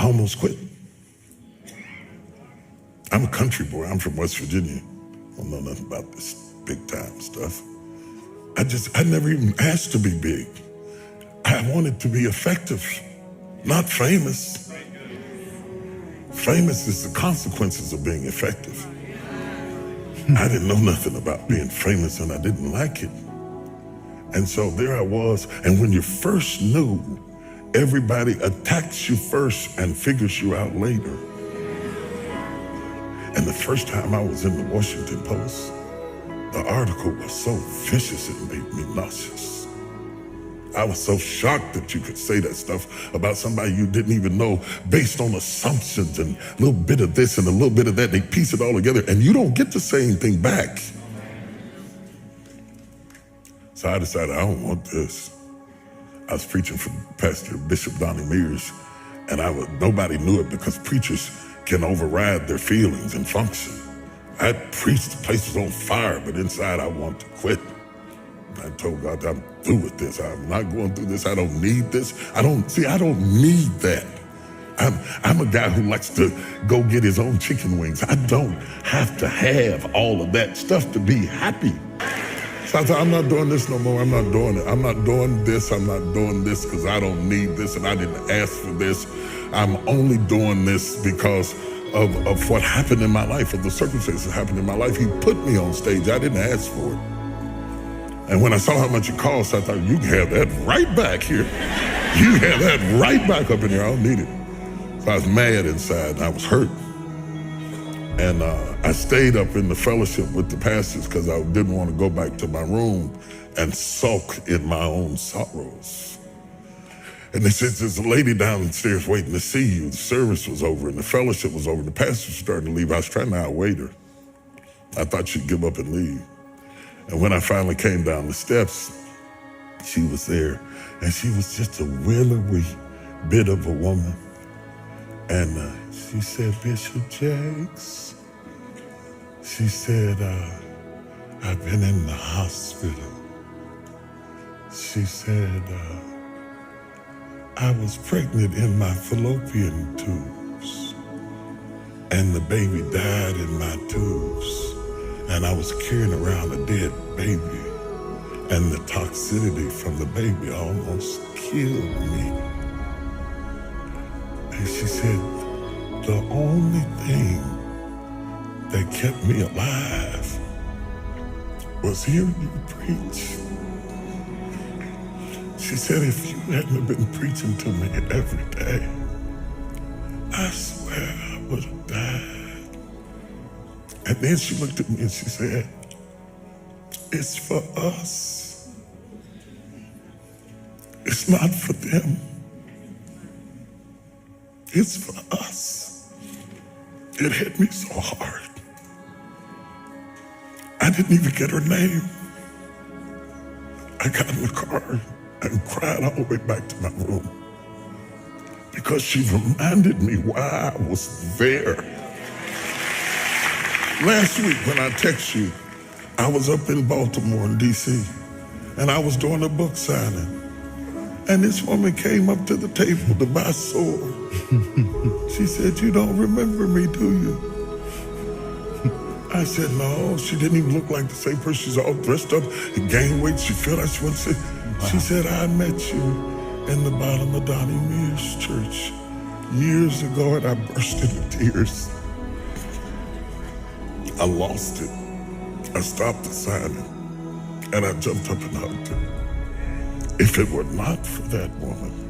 I almost quit. I'm a country boy. I'm from West Virginia. I don't know nothing about this big time stuff. I never even asked to be big. I wanted to be effective, not famous. Famous is the consequences of being effective. I didn't know nothing about being famous and I didn't like it. And so there I was. And when you first knew, everybody attacks you first and figures you out later. And the first time I was in the Washington Post, the article was so vicious it made me nauseous. I was so shocked that you could say that stuff about somebody you didn't even know based on assumptions and a little bit of this and a little bit of that. They piece it all together and you don't get to say anything back. So I decided I don't want this. I was preaching for Pastor Bishop Donnie Mears, and nobody knew it because preachers can override their feelings and function. I preached, the place was on fire, but inside I want to quit. I told God, I'm through with this. I'm not going through this. I don't need this. I don't need that. I'm a guy who likes to go get his own chicken wings. I don't have to have all of that stuff to be happy. So I thought, I'm not doing this no more. I'm not doing it. I'm not doing this. I'm not doing this because I don't need this and I didn't ask for this. I'm only doing this because of what happened in my life, of the circumstances that happened in my life. He put me on stage. I didn't ask for it. And when I saw how much it cost, I thought, you can have that right back here. You have that right back up in here. I don't need it. So I was mad inside and I was hurt. And I stayed up in the fellowship with the pastors because I didn't want to go back to my room and sulk in my own sorrows. And they said, there's a lady downstairs waiting to see you. The service was over and the fellowship was over. The pastor was starting to leave. I was trying to outwait her. I thought she'd give up and leave. And when I finally came down the steps, she was there. And she was just a willowy bit of a woman. And she said, Bishop Jakes, she said, I've been in the hospital. She said, I was pregnant in my fallopian tubes, and the baby died in my tubes, and I was carrying around a dead baby, and the toxicity from the baby almost killed me. And she said, the only thing that kept me alive was hearing you preach. She said, if you hadn't been preaching to me every day, I swear I would have died. And then she looked at me and she said, it's for us. It's not for them. It's for us. It hit me so hard. I didn't even get her name. I got in the car and cried all the way back to my room because she reminded me why I was there. Last week when I texted you, I was up in Baltimore in DC and I was doing a book signing. And this woman came up to the table to buy sword. She said, you don't remember me, do you? I said, no. She didn't even look like the same person. She's all dressed up and gained weight. She felt like she wanted to say, wow. She said, I met you in the bottom of Donnie Mears Church years ago, and I burst into tears. I lost it. I stopped the signing, and I jumped up and hugged her. If it were not for that woman,